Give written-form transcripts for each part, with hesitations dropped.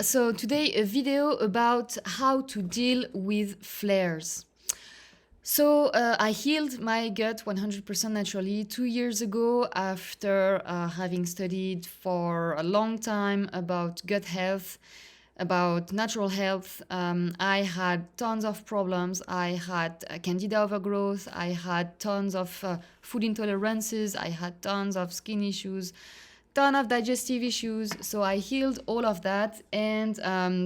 So today a video about how to deal with flares. So I healed my gut 100% naturally 2 years ago after having studied for a long time about gut health, about natural health. I had tons of problems. I had candida overgrowth. I had tons of food intolerances. I had tons of skin issues, ton of digestive issues. So I healed all of that, and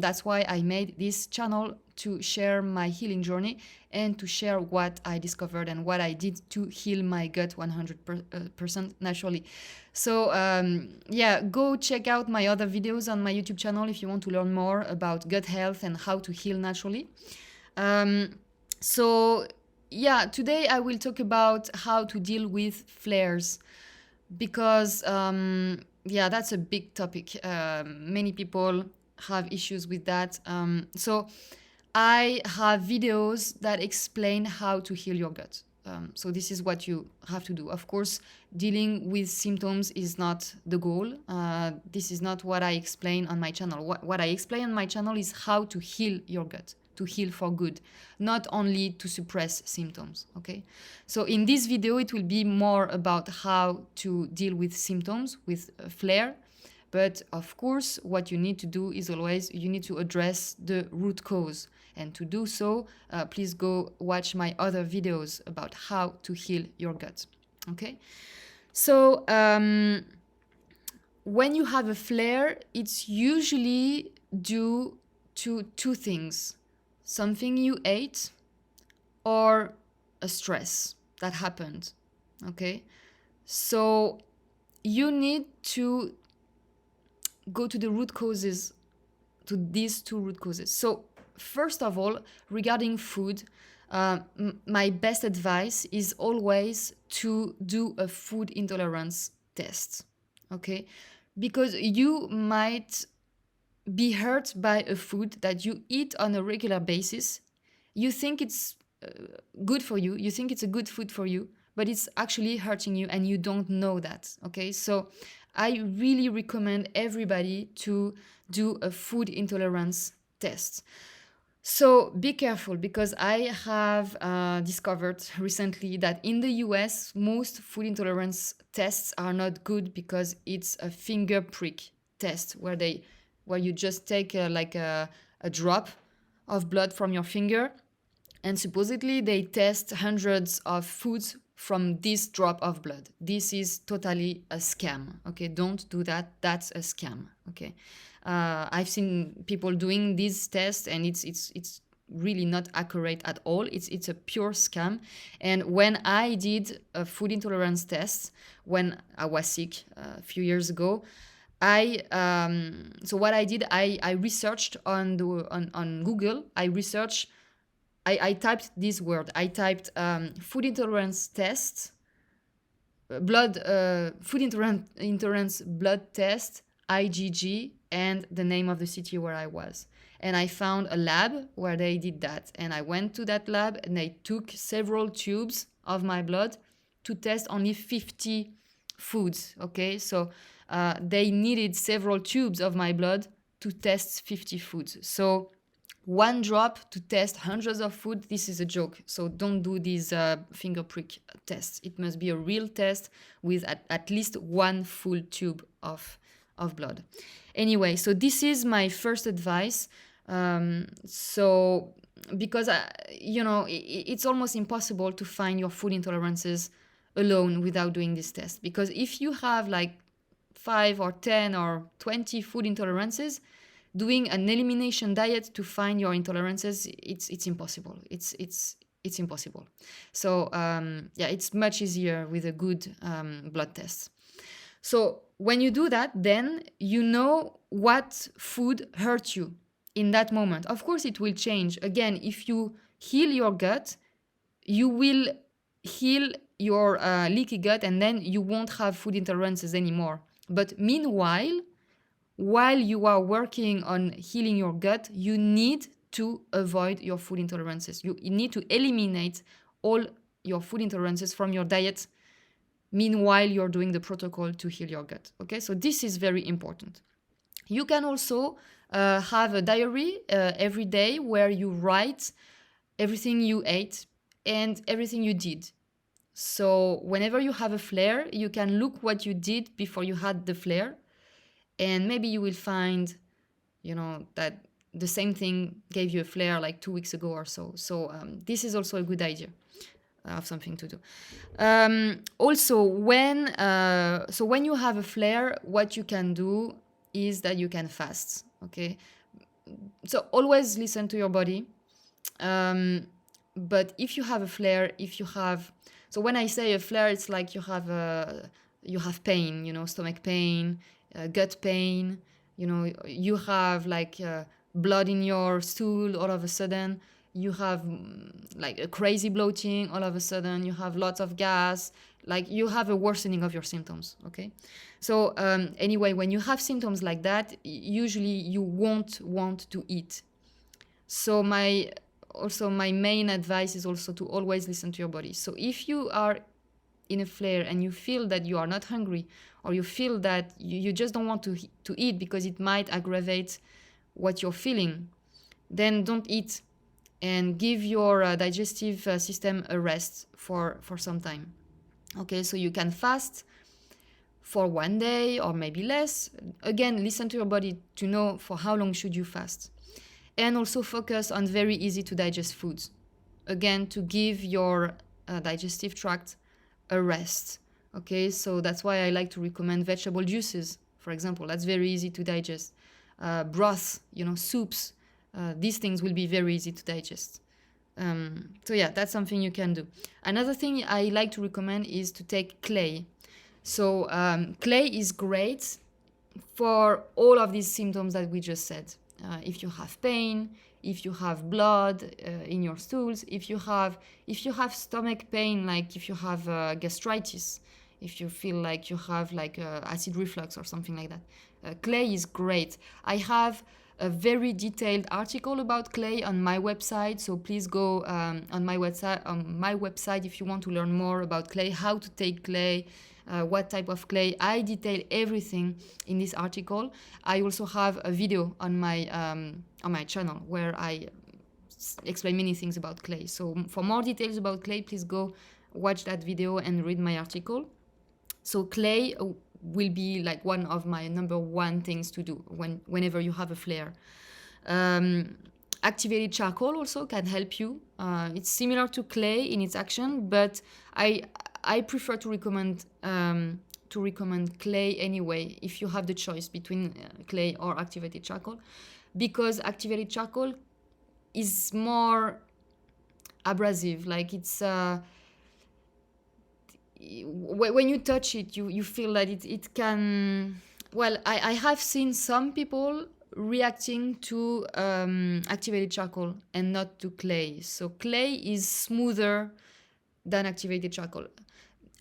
that's why I made this channel to share my healing journey and to share what I discovered and what I did to heal my gut 100% naturally. So yeah, go check out my other videos on my YouTube channel if you want to learn more about gut health and how to heal naturally. So yeah, today I will talk about how to deal with flares because yeah, that's a big topic. Many people have issues with that. So I have videos that explain how to heal your gut. So this is what you have to do. Of course, dealing with symptoms is not the goal. This is not what I explain on my channel. What I explain on my channel is how to heal your gut, to heal for good, not only to suppress symptoms, okay? So in this video, it will be more about how to deal with symptoms, with flare. But of course, what you need to do is always, you need to address the root cause. And to do so, please go watch my other videos about how to heal your gut, okay? So when you have a flare, it's usually due to two things: something you ate or a stress that happened, okay? So you need to go to the root causes, to these two root causes. So first of all, regarding food, my best advice is always to do a food intolerance test, okay? Because you might be hurt by a food that you eat on a regular basis. You think it's good for you, you think it's a good food for you, but it's actually hurting you and you don't know that, okay? So I really recommend everybody to do a food intolerance test. So be careful, because I have discovered recently that in the US, most food intolerance tests are not good because it's a finger prick test where you just take a drop of blood from your finger, and supposedly they test hundreds of foods from this drop of blood. This is totally a scam, okay? Don't do that. That's a scam, okay? I've seen people doing these tests, and it's really not accurate at all. It's a pure scam. And when I did a food intolerance test when I was sick a few years ago, so what I did, I researched on Google. I typed this word. I typed food intolerance test, food intolerance blood test, IgG, and the name of the city where I was. And I found a lab where they did that. And I went to that lab and they took several tubes of my blood to test only 50 foods, okay? So they needed several tubes of my blood to test 50 foods. So one drop to test hundreds of food, this is a joke. So don't do these finger prick tests. It must be a real test with at least one full tube of blood. Anyway, so this is my first advice. So because it's almost impossible to find your food intolerances alone without doing this test. Because if you have like 5 or 10 or 20 food intolerances, doing an elimination diet to find your intolerances, it's impossible. It's impossible. So yeah, it's much easier with a good blood test. So when you do that, then you know what food hurt you in that moment. Of course, it will change. Again, if you heal your gut, you will heal your leaky gut, and then you won't have food intolerances anymore. But meanwhile, while you are working on healing your gut, you need to avoid your food intolerances. You need to eliminate all your food intolerances from your diet meanwhile you're doing the protocol to heal your gut, okay? So this is very important. You can also have a diary every day where you write everything you ate and everything you did. So whenever you have a flare, you can look what you did before you had the flare, and maybe you will find, that the same thing gave you a flare like 2 weeks ago or so. So this is also a good idea of something to do. Also, when you have a flare, what you can do is that you can fast. Okay, so always listen to your body. But if you have a flare, so when I say a flare, it's like you have pain, stomach pain, gut pain, you have like blood in your stool all of a sudden, you have like a crazy bloating all of a sudden, you have lots of gas, like you have a worsening of your symptoms. Okay, so anyway, when you have symptoms like that, usually you won't want to eat. So my main advice is also to always listen to your body. So if you are in a flare and you feel that you are not hungry, or you feel that you just don't want to eat because it might aggravate what you're feeling, then don't eat and give your digestive system a rest for some time. Okay, so you can fast for 1 day or maybe less. Again, listen to your body to know for how long should you fast. And also focus on very easy to digest foods. Again, to give your digestive tract a rest. Okay, so that's why I like to recommend vegetable juices, for example. That's very easy to digest. Broth, soups. These things will be very easy to digest. So yeah, that's something you can do. Another thing I like to recommend is to take clay. So clay is great for all of these symptoms that we just said. If you have pain, if you have blood in your stools, if you have stomach pain, like if you have gastritis, if you feel like you have like acid reflux or something like that, clay is great. I have a very detailed article about clay on my website, so please go on my website if you want to learn more about clay, how to take clay, what type of clay. I detail everything in this article. I also have a video on my channel where I explain many things about clay. So for more details about clay, please go watch that video and read my article. So clay will be like one of my number one things to do whenever you have a flare. Activated charcoal also can help you. It's similar to clay in its action, but I prefer to recommend clay anyway if you have the choice between clay or activated charcoal, because activated charcoal is more abrasive. Like it's when you touch it, you feel that it can. Well, I have seen some people reacting to activated charcoal and not to clay. So clay is smoother than activated charcoal.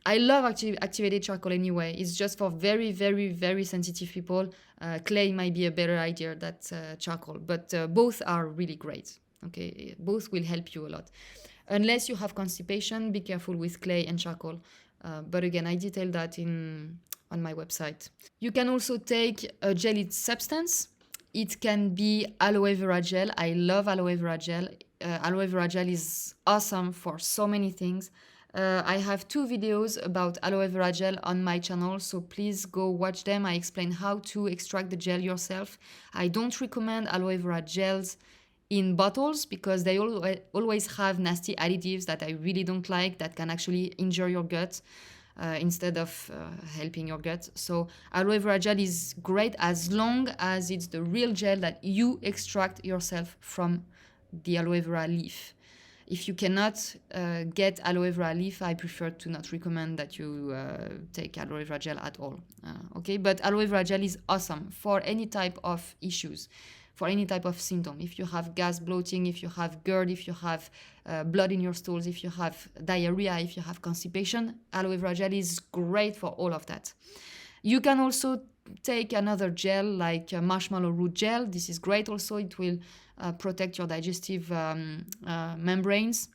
I love activated charcoal anyway. It's just for very, very, very sensitive people. Clay might be a better idea than charcoal, but both are really great. Okay, both will help you a lot. Unless you have constipation, be careful with clay and charcoal. But again, I detail that on my website. You can also take a gelid substance. It can be aloe vera gel. I love aloe vera gel. Aloe vera gel is awesome for so many things. I have 2 videos about aloe vera gel on my channel, so please go watch them. I explain how to extract the gel yourself. I don't recommend aloe vera gels in bottles because they always have nasty additives that I really don't like, that can actually injure your gut instead of helping your gut. So aloe vera gel is great as long as it's the real gel that you extract yourself from the aloe vera leaf. If you cannot get aloe vera leaf, I prefer to not recommend that you take aloe vera gel at all. Okay, but aloe vera gel is awesome for any type of issues, for any type of symptom. If you have gas, bloating, if you have GERD, if you have blood in your stools, if you have diarrhea, if you have constipation, aloe vera gel is great for all of that. You can also take another gel like marshmallow root gel. This is great also. It will protect your digestive membranes.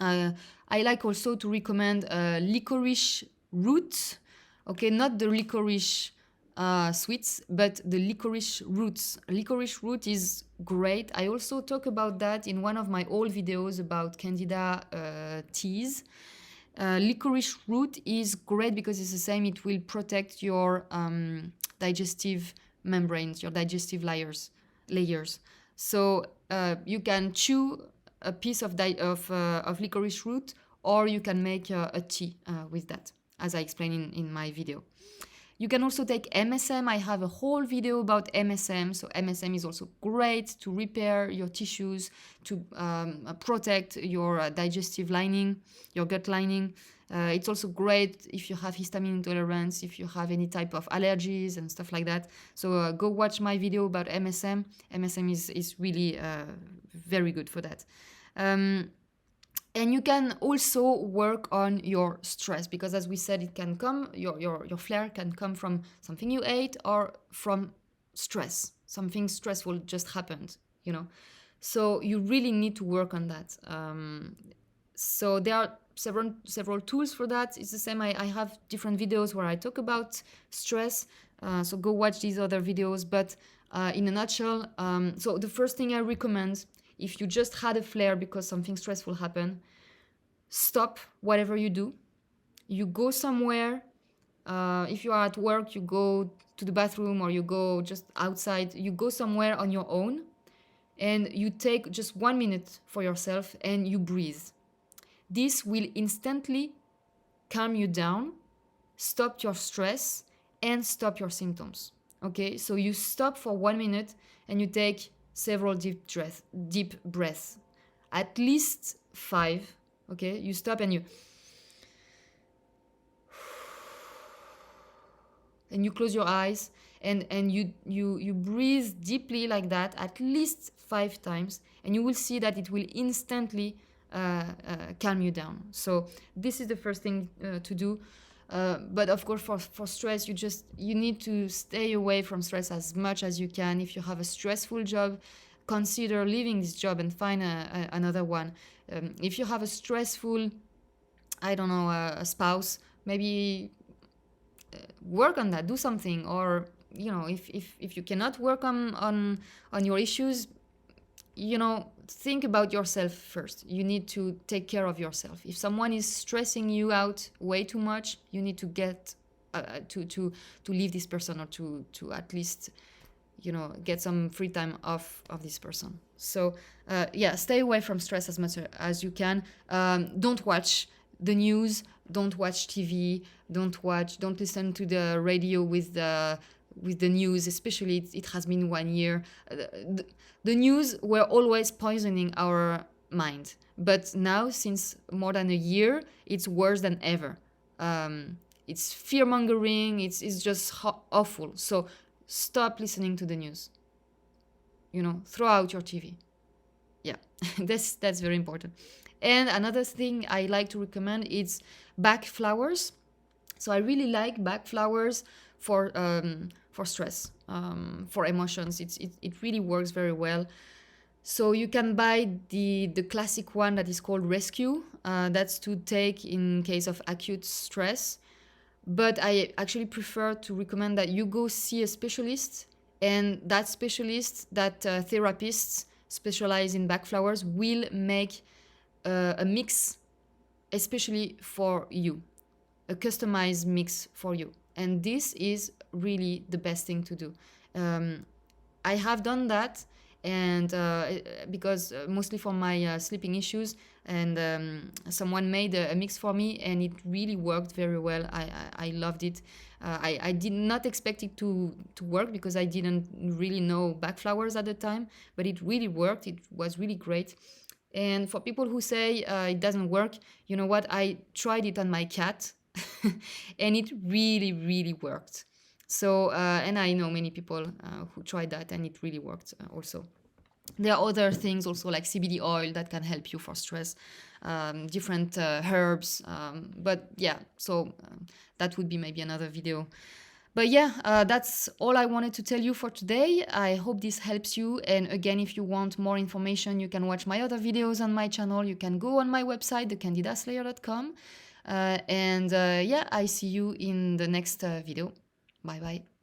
I like also to recommend licorice root. Okay, not the licorice sweets, but the licorice roots. Licorice root is great. I also talk about that in one of my old videos about candida teas. Licorice root is great because it's the same. It will protect your digestive membranes, your digestive layers. So you can chew a piece of licorice root, or you can make a tea with that, as I explained in my video. You can also take MSM. I have a whole video about MSM. So MSM is also great to repair your tissues, to protect your digestive lining, your gut lining. It's also great if you have histamine intolerance, if you have any type of allergies and stuff like that. So go watch my video about MSM. MSM is really very good for that. And you can also work on your stress, because as we said, it can come, your flare can come from something you ate or from stress. Something stressful just happened, you know. So you really need to work on that. So there are several tools for that. It's the same. I have different videos where I talk about stress. So go watch these other videos. But in a nutshell, so the first thing I recommend, if you just had a flare because something stressful happened, stop whatever you do. You go somewhere. If you are at work, you go to the bathroom, or you go just outside. You go somewhere on your own, and you take just 1 minute for yourself and you breathe. This will instantly calm you down, stop your stress, and stop your symptoms. Okay, so you stop for 1 minute and you take several deep breaths, at least 5. Okay, you stop and you close your eyes and you breathe deeply like that at least 5 times, and you will see that it will instantly calm you down. So this is the first thing to do. But of course, for stress, you need to stay away from stress as much as you can. If you have a stressful job, consider leaving this job and find another one. If you have a stressful, I don't know, a spouse, maybe work on that, do something. Or, you know, if you cannot work on your issues, you know, think about yourself first. You need to take care of yourself. If someone is stressing you out way too much, you need to get to leave this person, or to at least, you know, get some free time off of this person. So yeah, stay away from stress as much as you can. Don't watch the news, don't watch TV, don't listen to the radio with the news, especially it has been 1 year. The news were always poisoning our mind, but now, since more than a year, it's worse than ever. It's fear-mongering, it's just awful. So stop listening to the news. You know, throw out your TV. Yeah, that's very important. And another thing I like to recommend is Bach flowers. So I really like Bach flowers for stress, for emotions. It really works very well. So you can buy the classic one that is called Rescue. That's to take in case of acute stress. But I actually prefer to recommend that you go see a specialist, and that specialist, that therapists specialize in Bach flowers, will make a mix especially for you, a customized mix for you. And this is really the best thing to do. I have done that, and because mostly for my sleeping issues, and someone made a mix for me, and it really worked very well. I loved it. I did not expect it to work, because I didn't really know Bach flowers at the time, but it really worked. It was really great. And for people who say it doesn't work, you know what? I tried it on my cat and it really, really worked. So, and I know many people who tried that, and it really worked also. There are other things also, like CBD oil, that can help you for stress, different herbs. But yeah, so that would be maybe another video. But yeah, that's all I wanted to tell you for today. I hope this helps you. And again, if you want more information, you can watch my other videos on my channel. You can go on my website, thecandidaslayer.com. Yeah, I see you in the next video. Bye bye.